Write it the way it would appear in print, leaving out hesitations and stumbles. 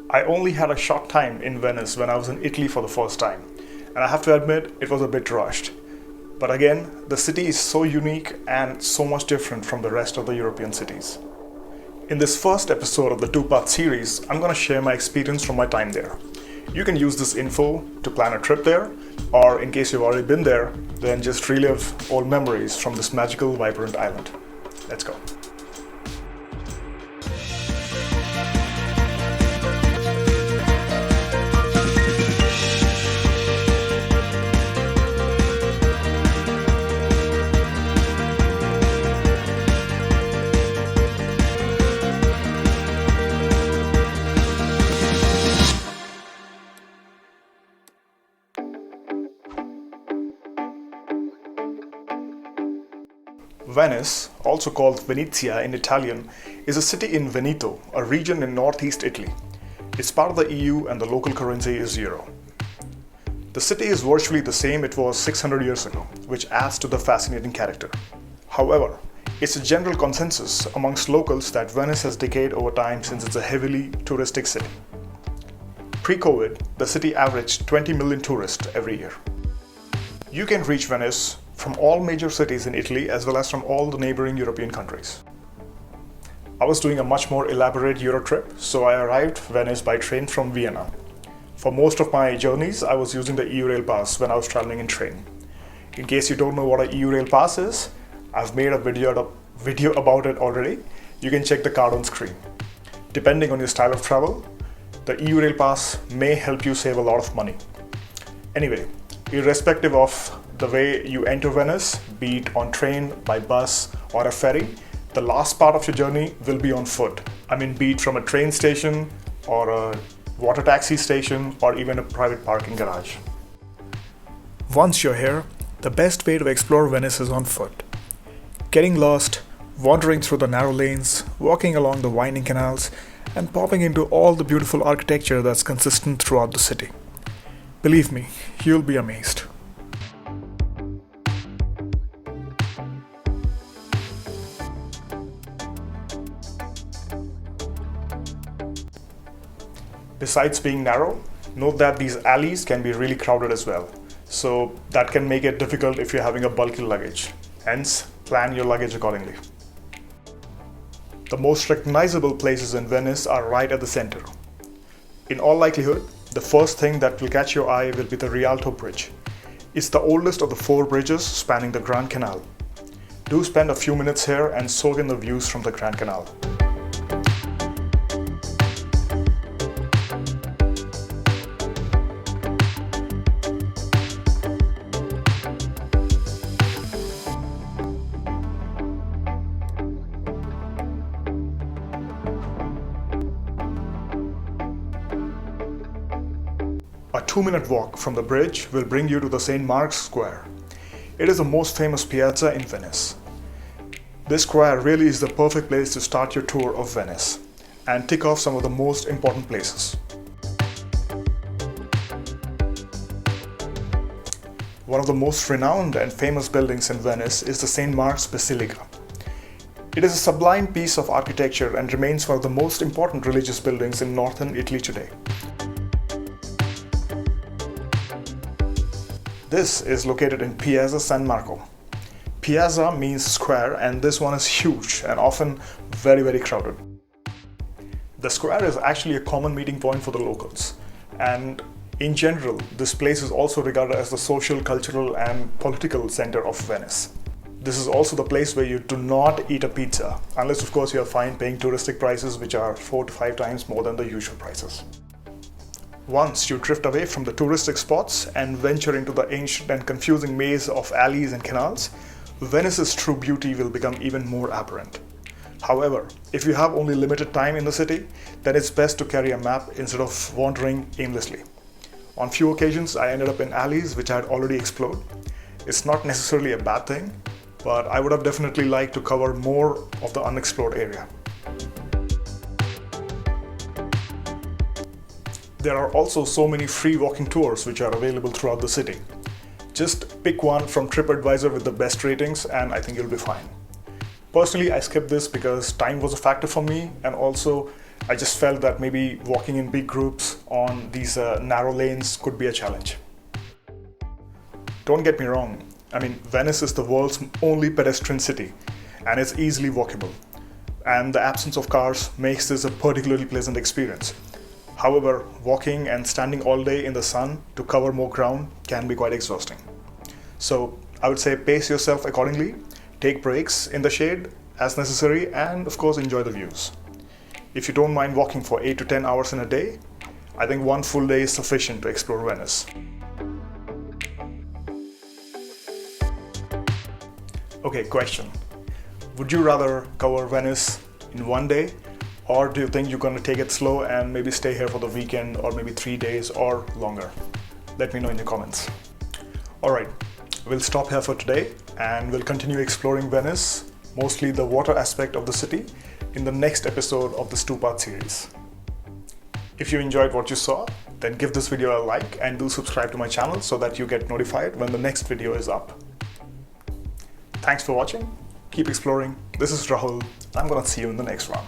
I only had a short time in Venice when I was in Italy for the first time, and I have to admit it was a bit rushed. But again, the city is so unique and so much different from the rest of the European cities. In this first episode of the two-part series, I'm going to share my experience from my time there. You can use this info to plan a trip there, or in case you've already been there, then just relive old memories from this magical, vibrant island. Let's go. Venice, also called Venezia in Italian, is a city in Veneto, a region in northeast Italy. It's part of the EU and the local currency is euro. The city is virtually the same it was 600 years ago, which adds to the fascinating character. However, it's a general consensus amongst locals that Venice has decayed over time since it's a heavily touristic city. Pre-COVID, the city averaged 20 million tourists every year. You can reach Venice from all major cities in Italy as well as from all the neighboring European countries. I was doing a much more elaborate Euro trip, so I arrived Venice by train from Vienna. For most of my journeys, I was using the EURail pass when I was traveling in train. In case you don't know what a EURail pass is, I've made a video about it already. You can check the card on screen. Depending on your style of travel, the EURail pass may help you save a lot of money. Anyway, irrespective of the way you enter Venice, be it on train, by bus, or a ferry, the last part of your journey will be on foot. Be it from a train station, or a water taxi station, or even a private parking garage. Once you're here, the best way to explore Venice is on foot. Getting lost, wandering through the narrow lanes, walking along the winding canals, and popping into all the beautiful architecture that's consistent throughout the city. Believe me, you'll be amazed. Besides being narrow, note that these alleys can be really crowded as well. So that can make it difficult if you're having a bulky luggage. Hence, plan your luggage accordingly. The most recognizable places in Venice are right at the center. In all likelihood, the first thing that will catch your eye will be the Rialto Bridge. It's the oldest of the 4 bridges spanning the Grand Canal. Do spend a few minutes here and soak in the views from the Grand Canal. A 2-minute walk from the bridge will bring you to the St. Mark's Square. It is the most famous piazza in Venice. This square really is the perfect place to start your tour of Venice and tick off some of the most important places. One of the most renowned and famous buildings in Venice is the St. Mark's Basilica. It is a sublime piece of architecture and remains one of the most important religious buildings in northern Italy today. This is located in Piazza San Marco. Piazza means square, and this one is huge and often very crowded. The square is actually a common meeting point for the locals, and in general, this place is also regarded as the social, cultural, and political center of Venice. This is also the place where you do not eat a pizza, unless of course you are fine paying touristic prices, which are 4 to 5 times more than the usual prices. Once you drift away from the touristic spots and venture into the ancient and confusing maze of alleys and canals, Venice's true beauty will become even more apparent. However, if you have only limited time in the city, then it's best to carry a map instead of wandering aimlessly. On few occasions, I ended up in alleys which I had already explored. It's not necessarily a bad thing, but I would have definitely liked to cover more of the unexplored area. There are also so many free walking tours which are available throughout the city. Just pick one from TripAdvisor with the best ratings and I think you'll be fine. Personally, I skipped this because time was a factor for me, and also I just felt that maybe walking in big groups on these narrow lanes could be a challenge. Don't get me wrong, I mean, Venice is the world's only pedestrian city and it's easily walkable. And the absence of cars makes this a particularly pleasant experience. However, walking and standing all day in the sun to cover more ground can be quite exhausting. So I would say pace yourself accordingly, take breaks in the shade as necessary, and of course enjoy the views. If you don't mind walking for 8 to 10 hours in a day, I think one full day is sufficient to explore Venice. Okay, question. Would you rather cover Venice in one day, or do you think you're going to take it slow and maybe stay here for the weekend or maybe 3 days or longer? Let me know in the comments. Alright, we'll stop here for today and we'll continue exploring Venice, mostly the water aspect of the city, in the next episode of this 2-part series. If you enjoyed what you saw, then give this video a like and do subscribe to my channel so that you get notified when the next video is up. Thanks for watching. Keep exploring. This is Rahul. I'm gonna see you in the next one.